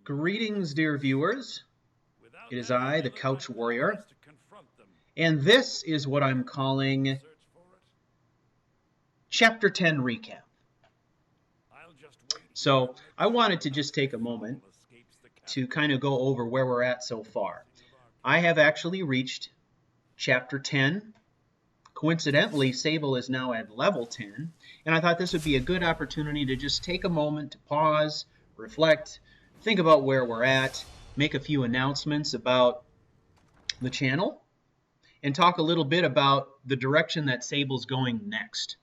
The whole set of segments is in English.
Greetings, dear viewers. It is I, the CouchWarrior, and this is what I'm calling Chapter 10 Recap. So, I wanted to just take a moment to kind of go over where we're at so far. I have actually reached Chapter 10. Coincidentally, Sable is now at level 10, and I thought this would be a good opportunity to just take a moment to pause, reflect, think about where we're at, make a few announcements about the channel, and talk a little bit about the direction that Sable's going next.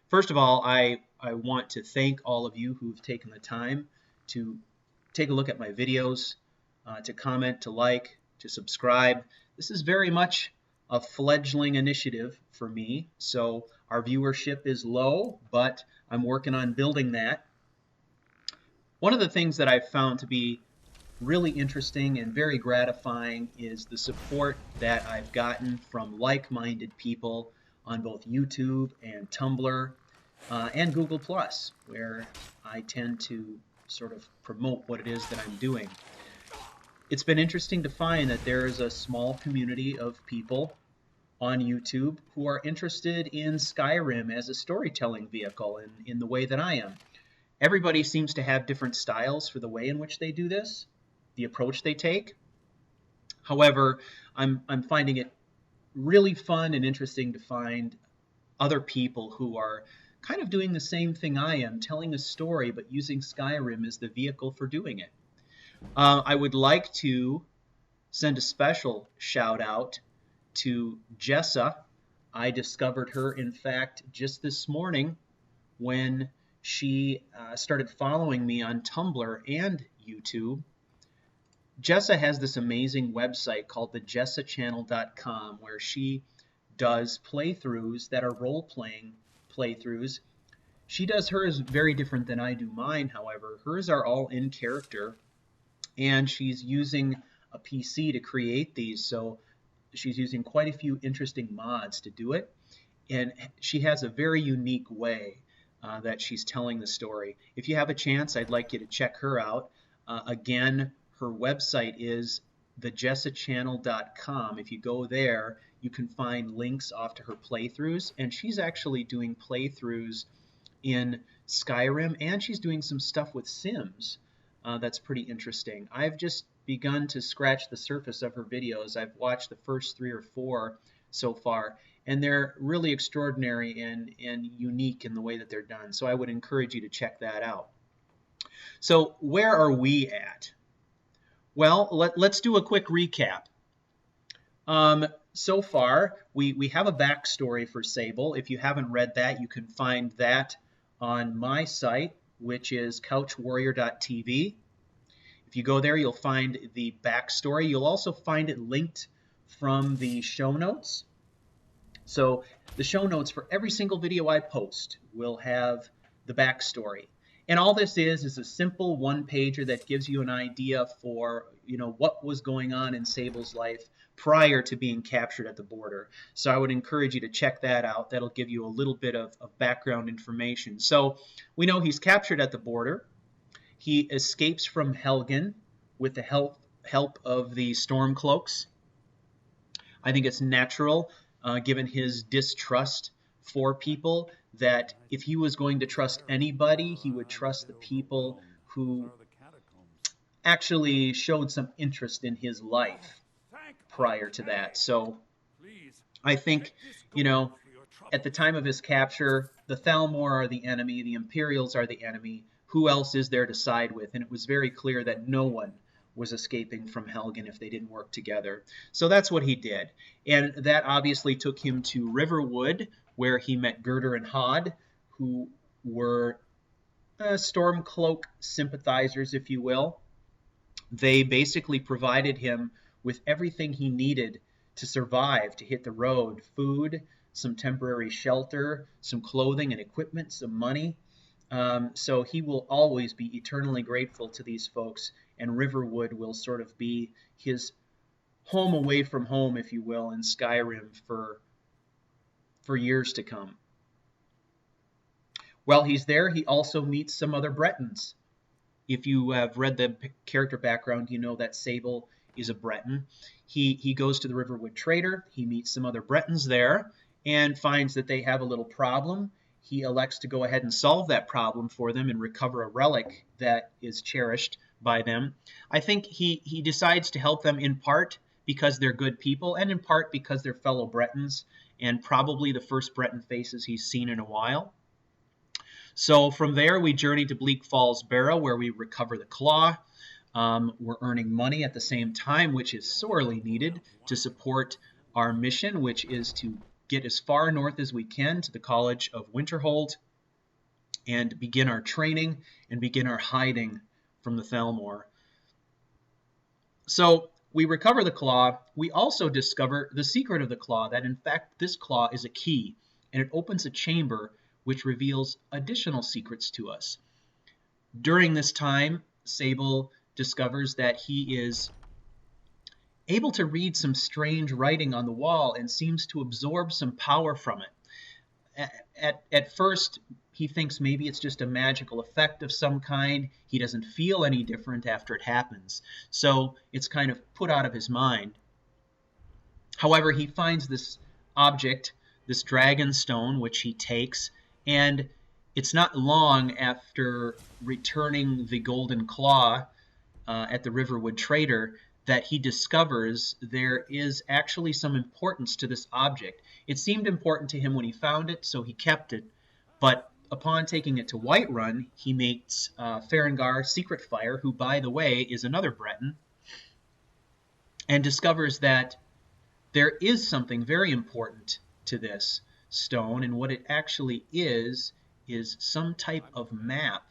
First of all, I want to thank all of you who've taken the time to take a look at my videos, to comment, to like, to subscribe. This is very much a fledgling initiative for me, so our viewership is low, but I'm working on building that. One of the things that I've found to be really interesting and very gratifying is the support that I've gotten from like-minded people on both YouTube and Tumblr and Google+, where I tend to sort of promote what it is that I'm doing. It's been interesting to find that there is a small community of people on YouTube who are interested in Skyrim as a storytelling vehicle in the way that I am. Everybody seems to have different styles for the way in which they do this, the approach they take. However, I'm finding it really fun and interesting to find other people who are kind of doing the same thing I am, telling a story but using Skyrim as the vehicle for doing it. I would like to send a special shout out to Jessa. I discovered her, in fact, just this morning when she started following me on Tumblr and YouTube. Jessa has this amazing website called thejessachannel.com where she does playthroughs that are role-playing playthroughs. She does hers very different than I do mine, however. Hers are all in character, and she's using a PC to create these, so she's using quite a few interesting mods to do it, and she has a very unique way that she's telling the story. If you have a chance, I'd like you to check her out. Again, her website is thejessachannel.com. If you go there, you can find links off to her playthroughs, and she's actually doing playthroughs in Skyrim, and she's doing some stuff with Sims. That's pretty interesting. I've just begun to scratch the surface of her videos. I've watched the first 3 or 4 so far, and they're really extraordinary and unique in the way that they're done. So I would encourage you to check that out. So where are we at? Well, let's do a quick recap. So far, we have a backstory for Sable. If you haven't read that, you can find that on my site, which is CouchWarrior.tv. If you go there, you'll find the backstory. You'll also find it linked from the show notes. So the show notes for every single video I post will have the backstory. And all this is a simple one-pager that gives you an idea for, what was going on in Sable's life prior to being captured at the border. So I would encourage you to check that out. That'll give you a little bit of background information. So we know he's captured at the border. He escapes from Helgen with the help of the Stormcloaks. I think it's natural, given his distrust for people, that if he was going to trust anybody, he would trust the people who actually showed some interest in his life prior to that. So I think, at the time of his capture, the Thalmor are the enemy, the Imperials are the enemy. Who else is there to side with? And it was very clear that no one was escaping from Helgen if they didn't work together. So that's what he did. And that obviously took him to Riverwood, where he met Gerder and Hod, who were Stormcloak sympathizers, if you will. They basically provided him with everything he needed to survive, to hit the road: food, some temporary shelter, some clothing and equipment, some money. So he will always be eternally grateful to these folks, and Riverwood will sort of be his home away from home, if you will, in Skyrim for years to come. While he's there, he also meets some other Bretons. if you have read the character background, you know that Sable is a Breton. He goes to the Riverwood Trader. He meets some other Bretons there and finds that they have a little problem. He elects to go ahead and solve that problem for them and recover a relic that is cherished by them. I think he decides to help them in part because they're good people and in part because they're fellow Bretons and probably the first Breton faces he's seen in a while. So from there, we journey to Bleak Falls Barrow, where we recover the claw. We're earning money at the same time, which is sorely needed to support our mission, which is to get as far north as we can to the College of Winterhold and begin our training and begin our hiding from the Thalmor. So we recover the claw. We also discover the secret of the claw, that in fact this claw is a key, and it opens a chamber which reveals additional secrets to us. During this time, Sable discovers that he is able to read some strange writing on the wall and seems to absorb some power from it. At first, he thinks maybe it's just a magical effect of some kind. He doesn't feel any different after it happens, so it's kind of put out of his mind. However, he finds this object, this dragon stone, which he takes, and it's not long after returning the golden claw at the Riverwood Trader that he discovers there is actually some importance to this object. It seemed important to him when he found it, so he kept it, but upon taking it to Whiterun, he meets Farengar Secretfire, who, by the way, is another Breton, and discovers that there is something very important to this stone, and what it actually is some type of map.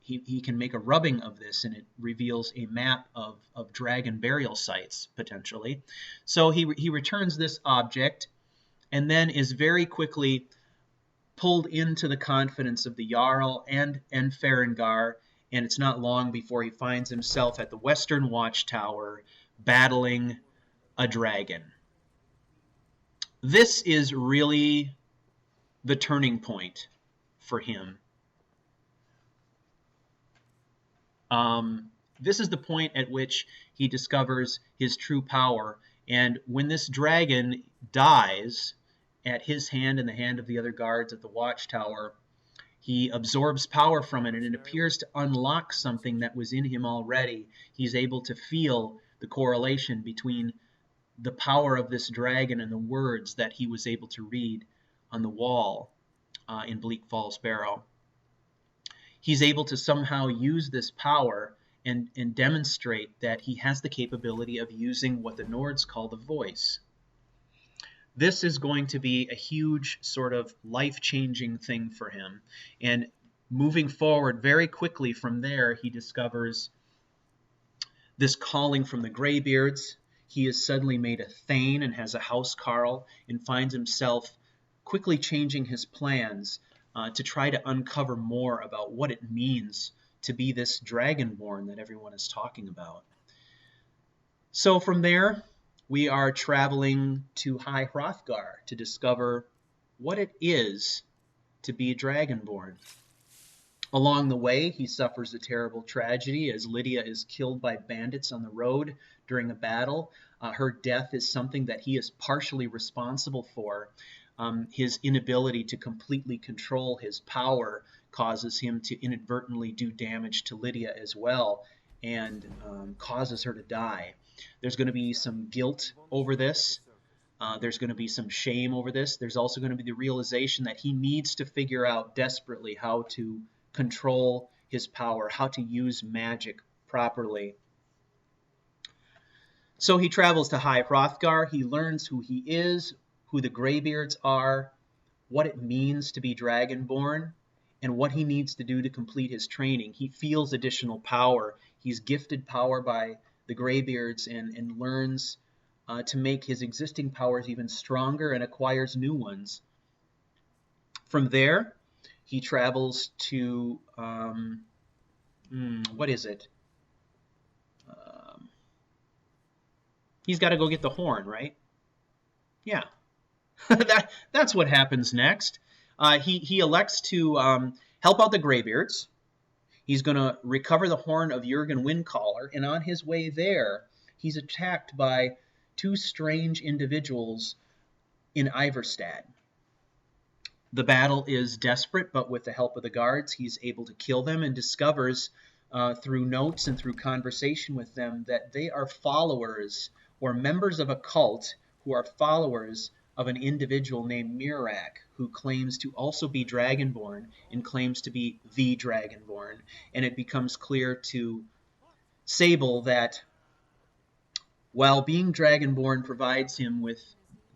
He can make a rubbing of this, and it reveals a map of dragon burial sites, potentially. So he returns this object, and then is very quickly pulled into the confidence of the Jarl and Farengar, and it's not long before he finds himself at the Western Watchtower battling a dragon. This is really the turning point for him. This is the point at which he discovers his true power, and when this dragon dies at his hand and the hand of the other guards at the Watchtower, he absorbs power from it, and it appears to unlock something that was in him already. He's able to feel the correlation between the power of this dragon and the words that he was able to read on the wall in Bleak Falls Barrow. He's able to somehow use this power and demonstrate that he has the capability of using what the Nords call the voice. This is going to be a huge sort of life-changing thing for him. And moving forward very quickly from there, he discovers this calling from the Greybeards. He is suddenly made a Thane and has a housecarl, and finds himself quickly changing his plans to try to uncover more about what it means to be this Dragonborn that everyone is talking about. So from there, we are traveling to High Hrothgar to discover what it is to be Dragonborn. Along the way, he suffers a terrible tragedy as Lydia is killed by bandits on the road during a battle. Her death is something that he is partially responsible for. His inability to completely control his power causes him to inadvertently do damage to Lydia as well, and causes her to die. There's going to be some guilt over this. There's going to be some shame over this. There's also going to be the realization that he needs to figure out desperately how to control his power, how to use magic properly. So he travels to High Hrothgar. He learns who he is, who the Greybeards are, what it means to be Dragonborn, and what he needs to do to complete his training. He feels additional power. He's gifted power by the Greybeards and learns to make his existing powers even stronger and acquires new ones. From there, he travels to, what is it? He's got to go get the horn, right? Yeah. That's what happens next. He elects to help out the Greybeards. He's going to recover the horn of Jurgen Windcaller, and on his way there, he's attacked by two strange individuals in Iverstad. The battle is desperate, but with the help of the guards, he's able to kill them and discovers through notes and through conversation with them that they are followers or members of a cult who are followers of an individual named Mirak, who claims to also be Dragonborn and claims to be the Dragonborn. And it becomes clear to Sable that while being Dragonborn provides him with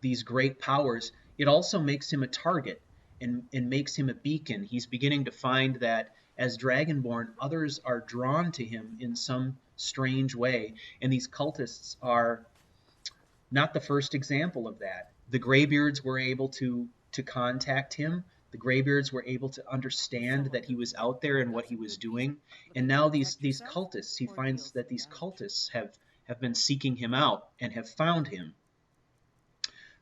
these great powers, it also makes him a target and makes him a beacon. He's beginning to find that as Dragonborn, others are drawn to him in some strange way, and these cultists are not the first example of that. The Greybeards were able to contact him. The Greybeards were able to understand that he was out there and what he was doing. And now these cultists, he finds that these cultists have been seeking him out and have found him.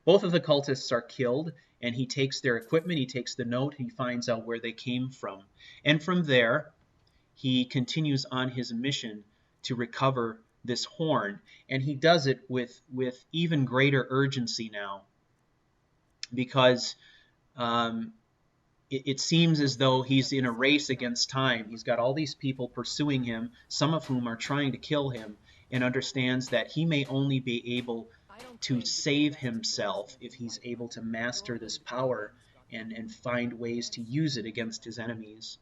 Both of the cultists are killed, and he takes their equipment, he takes the note, he finds out where they came from. And from there, he continues on his mission to recover this horn, and he does it with even greater urgency now, because it seems as though he's in a race against time. He's got all these people pursuing him, some of whom are trying to kill him, and understands that he may only be able to save himself if he's able to master this power and find ways to use it against his enemies.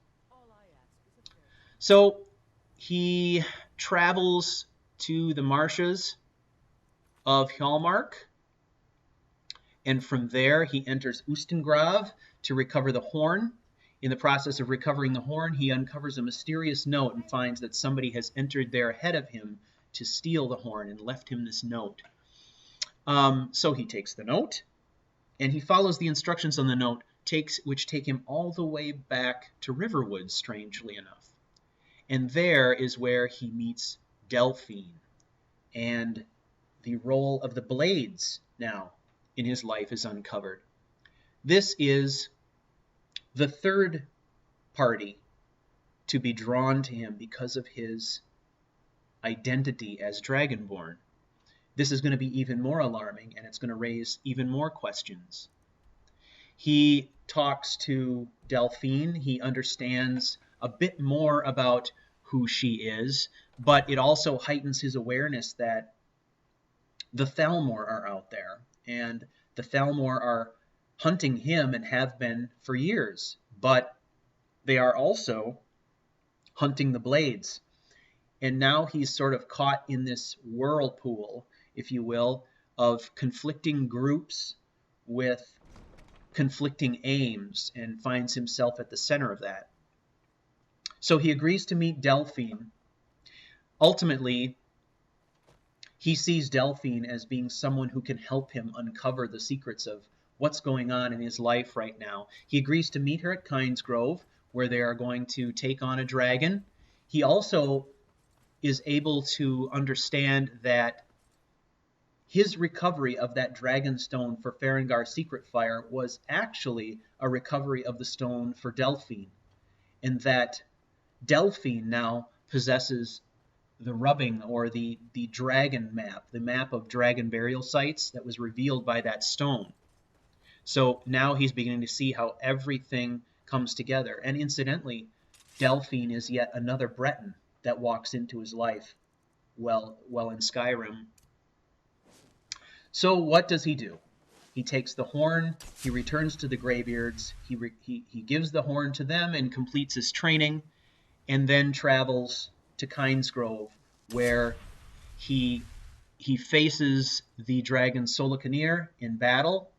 So he travels to the marshes of Hjalmark, and from there he enters Ustengrav to recover the horn. In the process of recovering the horn, he uncovers a mysterious note and finds that somebody has entered there ahead of him to steal the horn and left him this note. So he takes the note, and he follows the instructions on the note, which take him all the way back to Riverwood, strangely enough. And there is where he meets Delphine, and the role of the blades now in his life is uncovered. This is the third party to be drawn to him because of his identity as Dragonborn. This is going to be even more alarming, and it's going to raise even more questions. He talks to Delphine. He understands a bit more about who she is, but it also heightens his awareness that the Thalmor are out there, and the Thalmor are hunting him and have been for years, but they are also hunting the Blades. And now he's sort of caught in this whirlpool, if you will, of conflicting groups with conflicting aims, and finds himself at the center of that. So he agrees to meet Delphine. Ultimately, he sees Delphine as being someone who can help him uncover the secrets of what's going on in his life right now. He agrees to meet her at Kynesgrove, where they are going to take on a dragon. He also is able to understand that his recovery of that dragon stone for Farengar's secret fire was actually a recovery of the stone for Delphine, and that Delphine now possesses the rubbing, or the dragon map, the map of dragon burial sites that was revealed by that stone. So now he's beginning to see how everything comes together. And incidentally, Delphine is yet another Breton that walks into his life while in Skyrim. So what does he do? He takes the horn, he returns to the Greybeards, he gives the horn to them and completes his training, and then travels to Kynesgrove, where he faces the dragon Solicanir in battle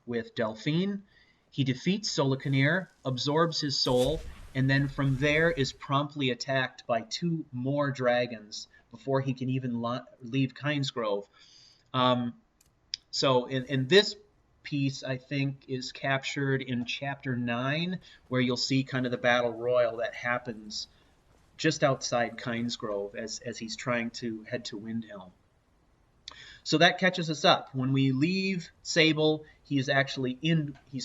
with Delphine. He defeats Solicanir, absorbs his soul, and then from there is promptly attacked by two more dragons before he can even leave Kynesgrove. So in this piece, I think, is captured in Chapter 9, where you'll see kind of the battle royal that happens just outside Kynesgrove as he's trying to head to Windhelm. So that catches us up. When we leave Sable, he's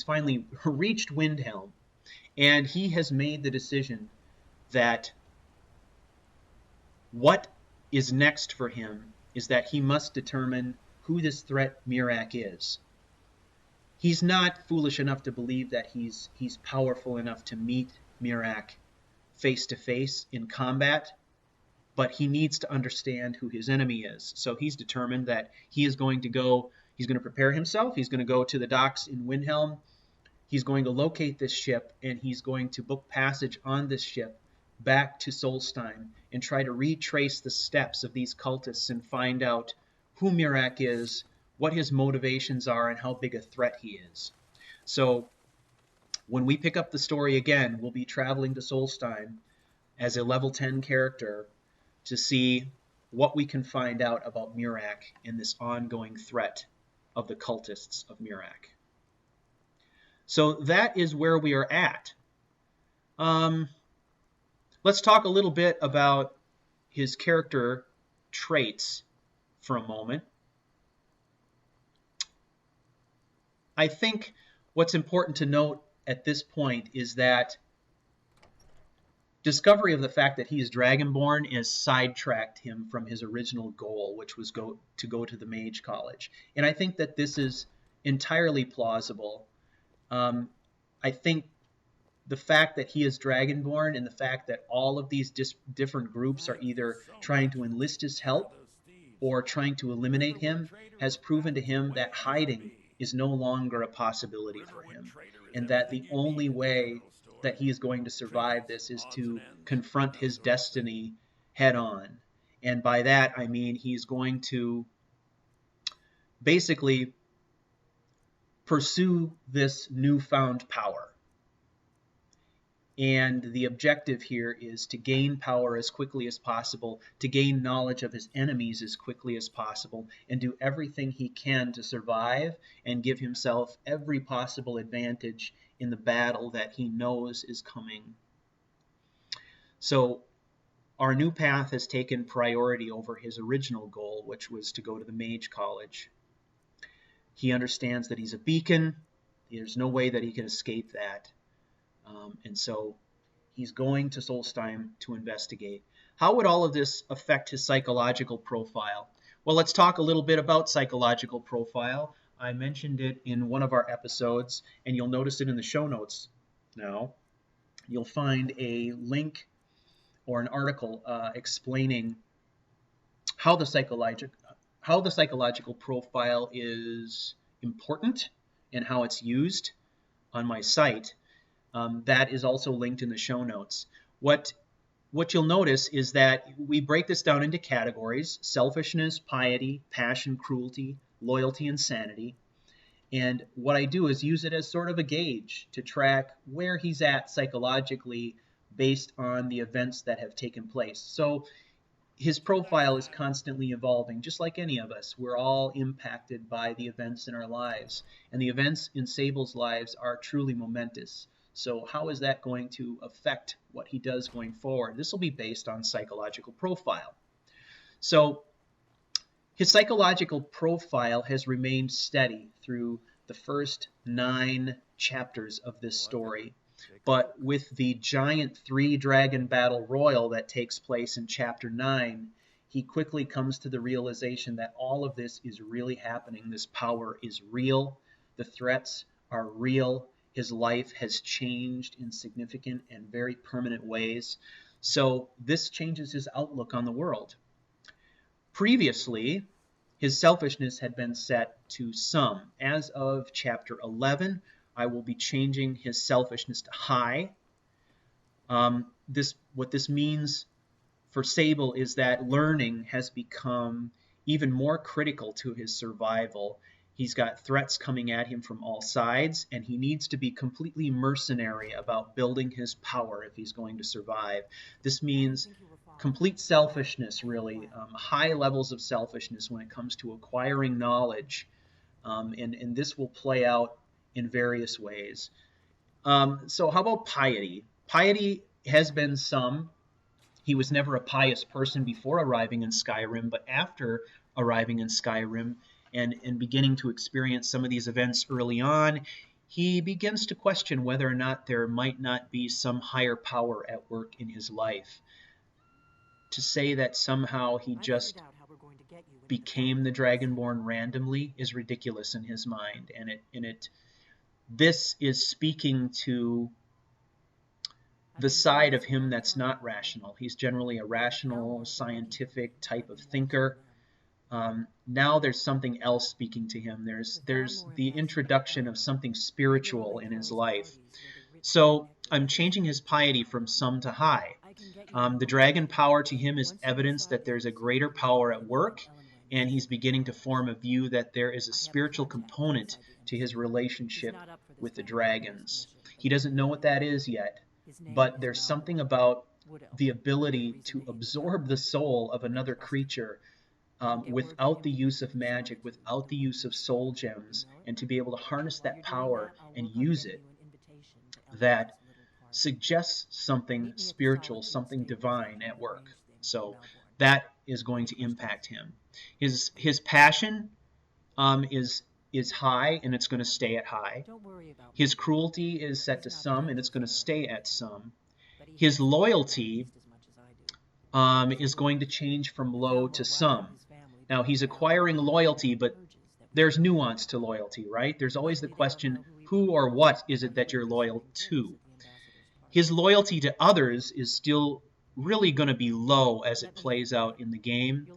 finally reached Windhelm, And he has made the decision that what is next for him is that he must determine who this threat Miraak is. He's not foolish enough to believe that he's powerful enough to meet Miraak face to face in combat, but he needs to understand who his enemy is. So he's determined that he's going to prepare himself, he's going to go to the docks in Windhelm, he's going to locate this ship, and he's going to book passage on this ship back to Solstheim and try to retrace the steps of these cultists and find out who Miraak is, what his motivations are, and how big a threat he is. So when we pick up the story again, we'll be traveling to Solstheim as a level 10 character to see what we can find out about Miraak and this ongoing threat of the cultists of Miraak. So that is where we are at. Let's talk a little bit about his character traits for a moment. I think what's important to note at this point is that discovery of the fact that he is Dragonborn has sidetracked him from his original goal, which was to go to the Mage College. And I think that this is entirely plausible. I think the fact that he is Dragonborn and the fact that all of these different groups are either trying to enlist his help or trying to eliminate him has proven to him that hiding is no longer a possibility for him, and that the only way that he is going to survive this is to confront his destiny head on. And by that I mean he's going to basically pursue this newfound power. And the objective here is to gain power as quickly as possible, to gain knowledge of his enemies as quickly as possible, and do everything he can to survive and give himself every possible advantage in the battle that he knows is coming. So our new path has taken priority over his original goal, which was to go to the Mage College. He understands that he's a beacon. There's no way that he can escape that. And so he's going to Solstheim to investigate. How would all of this affect his psychological profile? Well, let's talk a little bit about psychological profile. I mentioned it in one of our episodes, and you'll notice it in the show notes now. You'll find a link or an article explaining how the psychological profile is important and how it's used on my site. That is also linked in the show notes. What you'll notice is that we break this down into categories: selfishness, piety, passion, cruelty, loyalty, and sanity. And what I do is use it as sort of a gauge to track where he's at psychologically based on the events that have taken place. So his profile is constantly evolving, just like any of us. We're all impacted by the events in our lives. And the events in Sable's lives are truly momentous. So how is that going to affect what he does going forward? This will be based on psychological profile. So his psychological profile has remained steady through the first 9 chapters of this story. But with the giant 3-dragon battle royal that takes place in chapter 9, he quickly comes to the realization that all of this is really happening. This power is real. The threats are real. His life has changed in significant and very permanent ways. So this changes his outlook on the world. Previously, his selfishness had been set to some. As of chapter 11, I will be changing his selfishness to high. What this means for Sable is that learning has become even more critical to his survival. He's got threats coming at him from all sides, and he needs to be completely mercenary about building his power if he's going to survive. This means complete selfishness, really, high levels of selfishness when it comes to acquiring knowledge, and this will play out in various ways. So how about piety? Piety has been some. He was never a pious person before arriving in Skyrim, but after arriving in Skyrim and beginning to experience some of these events early on, he begins to question whether or not there might not be some higher power at work in his life. To say that somehow he just became the Dragonborn randomly is ridiculous in his mind, and this is speaking to the side of him that's not rational. He's generally a rational, scientific type of thinker. Now there's something else speaking to him. There's the introduction of something spiritual in his life. So I'm changing his piety from some to high. The dragon power to him is evidence that there's a greater power at work, and he's beginning to form a view that there is a spiritual component to his relationship with the dragons. He doesn't know what that is yet, but there's something about the ability to absorb the soul of another creature without the use of magic, without the use of soul gems, and to be able to harness that power and use it, that suggests something spiritual, something divine at work. So that is going to impact him. His passion is high, and it's going to stay at high. His cruelty is set to some, and it's going to stay at some. His loyalty is going to change from low to some. Now, he's acquiring loyalty, but there's nuance to loyalty, right? There's always the question, who or what is it that you're loyal to? His loyalty to others is still really going to be low as it plays out in the game,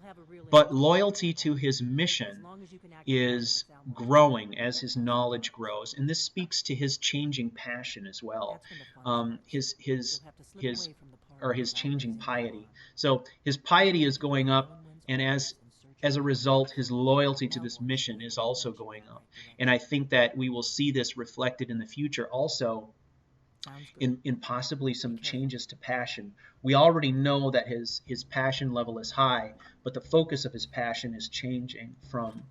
but loyalty to his mission is growing as his knowledge grows, and this speaks to his changing passion as well, his changing piety. So his piety is going up, and as a result, his loyalty to this mission is also going up. And I think that we will see this reflected in the future also in possibly some changes to passion. We already know that his passion level is high, but the focus of his passion is changing from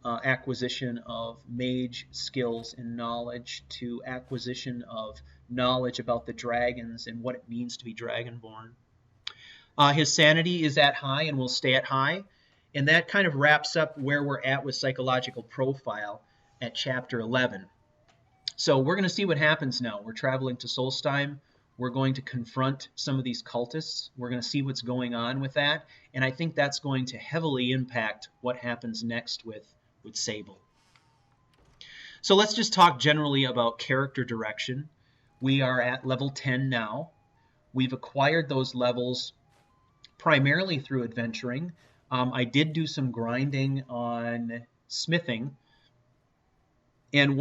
acquisition of mage skills and knowledge to acquisition of knowledge about the dragons and what it means to be Dragonborn. His sanity is at high and will stay at high. And that kind of wraps up where we're at with psychological profile at chapter 11. So we're going to see what happens now. We're traveling to Solstheim. We're going to confront some of these cultists. We're going to see what's going on with that. And I think that's going to heavily impact what happens next with Sable. So let's just talk generally about character direction. We are at level 10 now. We've acquired those levels primarily through adventuring. I did do some grinding on smithing. And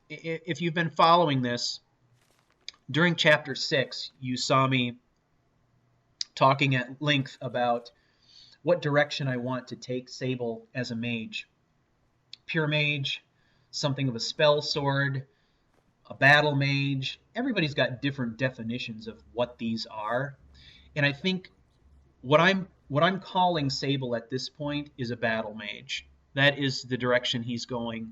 if you've been following this, during chapter 6, you saw me talking at length about what direction I want to take Sable as a mage. Pure mage, something of a spell sword, a battle mage. Everybody's got different definitions of what these are. And I think what I'm calling Sable at this point is a battle mage. That is the direction he's going.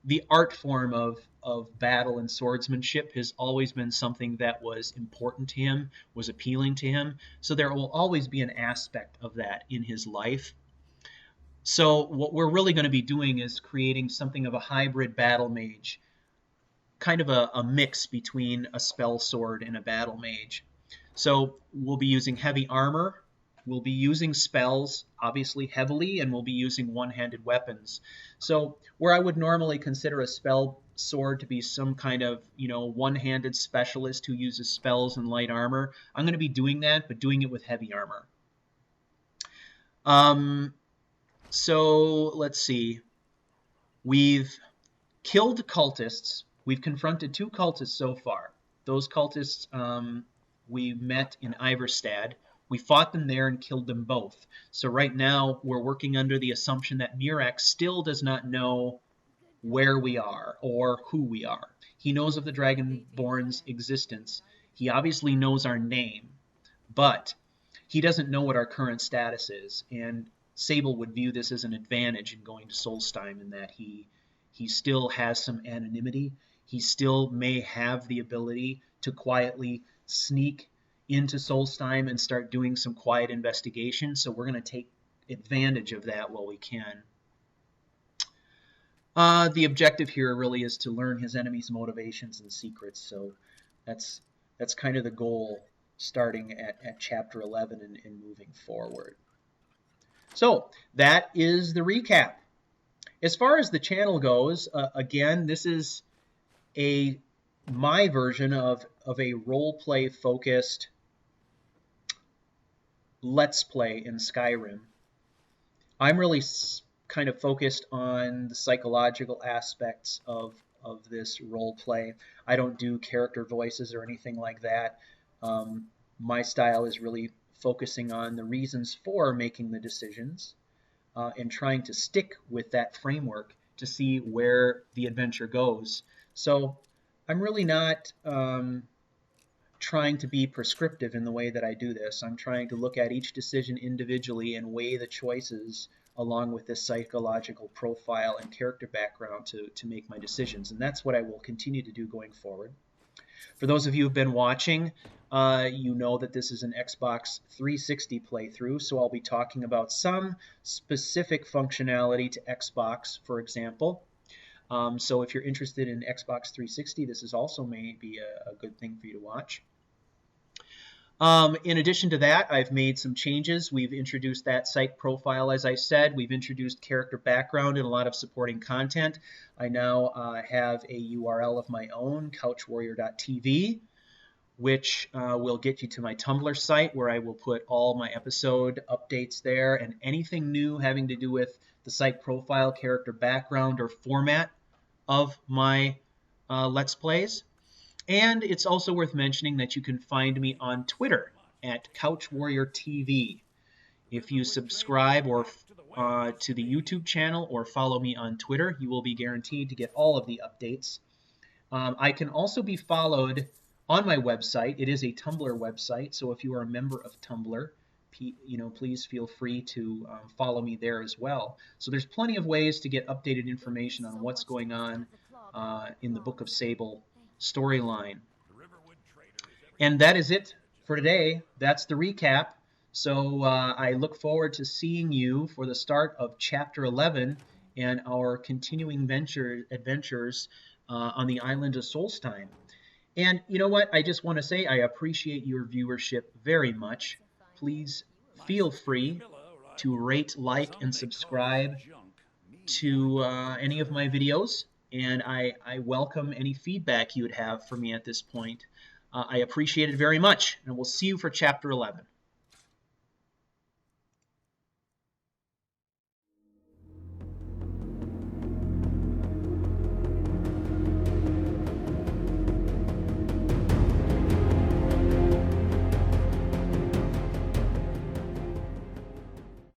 The art form of battle and swordsmanship has always been something that was important to him, was appealing to him. So there will always be an aspect of that in his life. So what we're really going to be doing is creating something of a hybrid battle mage, kind of a mix between a spell sword and a battle mage. So we'll be using heavy armor, we'll be using spells, obviously heavily, and we'll be using one-handed weapons. So where I would normally consider a spell sword to be some kind of, one-handed specialist who uses spells and light armor, I'm going to be doing that, but doing it with heavy armor. So let's see. We've killed cultists. We've confronted 2 cultists so far. Those cultists we met in Iverstad. We fought them there and killed them both. So right now we're working under the assumption that Murak still does not know where we are or who we are. He knows of the Dragonborn's existence. He obviously knows our name, but he doesn't know what our current status is. And Sable would view this as an advantage in going to Solstheim, in that he still has some anonymity. He still may have the ability to quietly sneak into Solstheim and start doing some quiet investigation. So we're going to take advantage of that while we can. The objective here really is to learn his enemy's motivations and secrets, so that's kind of the goal starting at chapter 11 and moving forward. So that is the recap. As far as the channel goes, again, this is my version of a role-play focused Let's Play in Skyrim. I'm really kind of focused on the psychological aspects of this role play. I don't do character voices or anything like that. My style is really focusing on the reasons for making the decisions and trying to stick with that framework to see where the adventure goes. So I'm really not trying to be prescriptive in the way that I do this. I'm trying to look at each decision individually and weigh the choices along with this psychological profile and character background to make my decisions. And that's what I will continue to do going forward. For those of you who've been watching, you know that this is an Xbox 360 playthrough, so I'll be talking about some specific functionality to Xbox, for example. So if you're interested in Xbox 360, this is also maybe a good thing for you to watch. In addition to that, I've made some changes. We've introduced that psych profile, as I said. We've introduced character background and a lot of supporting content. I now have a URL of my own, CouchWarrior.tv, which will get you to my Tumblr site, where I will put all my episode updates there and anything new having to do with the psych profile, character background, or format of my Let's Plays. And it's also worth mentioning that you can find me on Twitter at CouchWarrior.tv. If you subscribe or to the YouTube channel or follow me on Twitter, you will be guaranteed to get all of the updates. I can also be followed on my website. It is a Tumblr website, so if you are a member of Tumblr, please feel free to follow me there as well. So there's plenty of ways to get updated information on what's going on in the Book of Sable storyline. And that is it for today. That's the recap. So I look forward to seeing you for the start of Chapter 11 and our continuing adventures on the island of Solstheim. And you know what? I just want to say I appreciate your viewership very much. Please feel free to rate, like, and subscribe to any of my videos. And I welcome any feedback you would have for me at this point. I appreciate it very much, and we'll see you for Chapter 11.